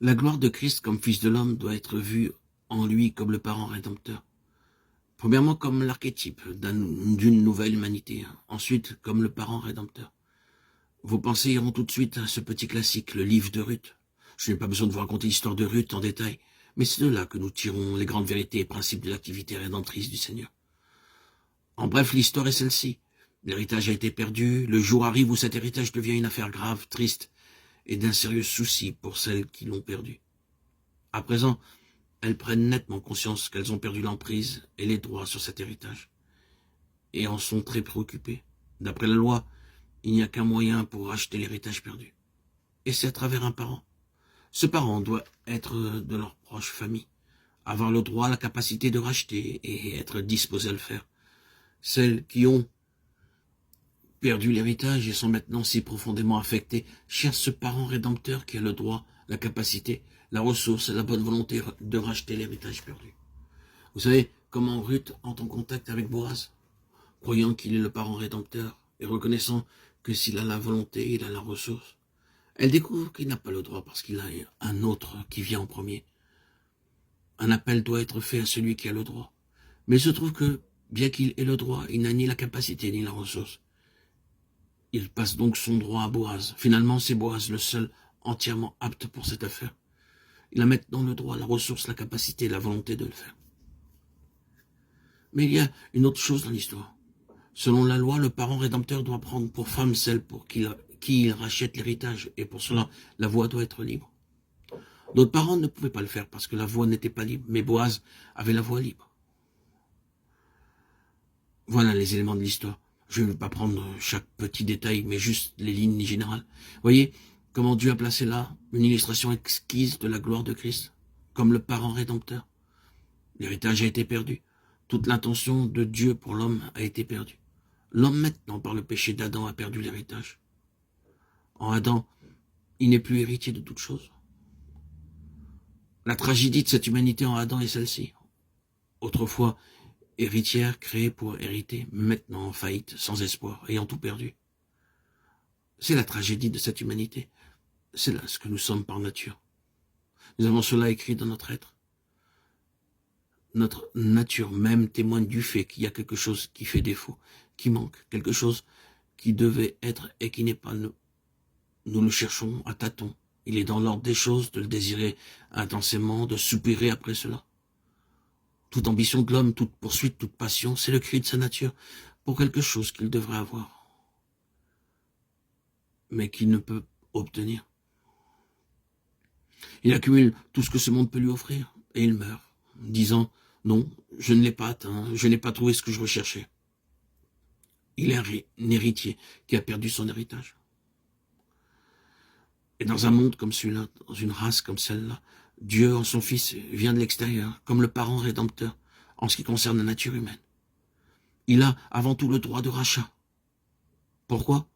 La gloire de Christ comme Fils de l'homme doit être vue en lui comme le parent rédempteur. Premièrement, comme l'archétype d'une nouvelle humanité. Ensuite, comme le parent rédempteur. Vos pensées iront tout de suite à ce petit classique, le livre de Ruth. Je n'ai pas besoin de vous raconter l'histoire de Ruth en détail, mais c'est de là que nous tirons les grandes vérités et principes de l'activité rédemptrice du Seigneur. En bref, l'histoire est celle-ci. L'héritage a été perdu, le jour arrive où cet héritage devient une affaire grave, triste, et d'un sérieux souci pour celles qui l'ont perdu. À présent, elles prennent nettement conscience qu'elles ont perdu l'emprise et les droits sur cet héritage, et en sont très préoccupées. D'après la loi, il n'y a qu'un moyen pour racheter l'héritage perdu, et c'est à travers un parent. Ce parent doit être de leur proche famille, avoir le droit, la capacité de racheter et être disposé à le faire. Celles qui ont perdu l'héritage et sont maintenant si profondément affectées cherchent ce parent rédempteur qui a le droit, la capacité, la ressource et la bonne volonté de racheter l'héritage perdu. Vous savez comment Ruth entre en contact avec Boaz, croyant qu'il est le parent rédempteur et reconnaissant que s'il a la volonté, il a la ressource. Elle découvre qu'il n'a pas le droit parce qu'il a un autre qui vient en premier. Un appel doit être fait à celui qui a le droit. Mais il se trouve que, bien qu'il ait le droit, il n'a ni la capacité ni la ressource. Il passe donc son droit à Boaz. Finalement, c'est Boaz le seul entièrement apte pour cette affaire. Il a maintenant le droit, la ressource, la capacité, la volonté de le faire. Mais il y a une autre chose dans l'histoire. Selon la loi, le parent rédempteur doit prendre pour femme celle pour qui il rachète l'héritage, et pour cela, la voie doit être libre. D'autres parents ne pouvaient pas le faire parce que la voie n'était pas libre, mais Boaz avait la voie libre. Voilà les éléments de l'histoire. Je ne vais pas prendre chaque petit détail, mais juste les lignes générales. Voyez comment Dieu a placé là une illustration exquise de la gloire de Christ, comme le parent rédempteur. L'héritage a été perdu. Toute l'intention de Dieu pour l'homme a été perdue. L'homme maintenant, par le péché d'Adam, a perdu l'héritage. En Adam, il n'est plus héritier de toute chose. La tragédie de cette humanité en Adam est celle-ci. Autrefois, héritière créée pour hériter, maintenant en faillite, sans espoir, ayant tout perdu. C'est la tragédie de cette humanité. C'est là ce que nous sommes par nature. Nous avons cela écrit dans notre être. Notre nature même témoigne du fait qu'il y a quelque chose qui fait défaut, qui manque, quelque chose qui devait être et qui n'est pas. Nous le cherchons à tâtons. Il est dans l'ordre des choses de le désirer intensément, de soupirer après cela. Toute ambition de l'homme, toute poursuite, toute passion, c'est le cri de sa nature pour quelque chose qu'il devrait avoir, mais qu'il ne peut obtenir. Il accumule tout ce que ce monde peut lui offrir, et il meurt, disant « Non, je ne l'ai pas atteint, je n'ai pas trouvé ce que je recherchais. » Il est un héritier qui a perdu son héritage. Et dans un monde comme celui-là, dans une race comme celle-là, Dieu, en son Fils, vient de l'extérieur, comme le parent rédempteur, en ce qui concerne la nature humaine. Il a avant tout le droit de rachat. Pourquoi?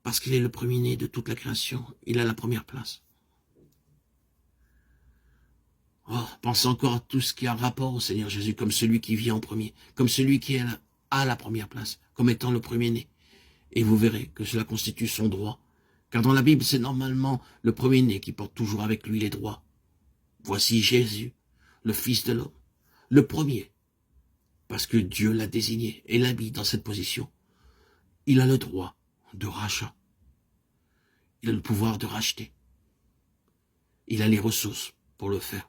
Parce qu'il est le premier-né de toute la création. Il a la première place. Oh, pensez encore à tout ce qui a rapport au Seigneur Jésus, comme celui qui vient en premier, comme celui qui a la première place, comme étant le premier-né. Et vous verrez que cela constitue son droit. Car dans la Bible, c'est normalement le premier-né qui porte toujours avec lui les droits. Voici Jésus, le Fils de l'homme, le premier, parce que Dieu l'a désigné et l'a mis dans cette position. Il a le droit de rachat. Il a le pouvoir de racheter. Il a les ressources pour le faire.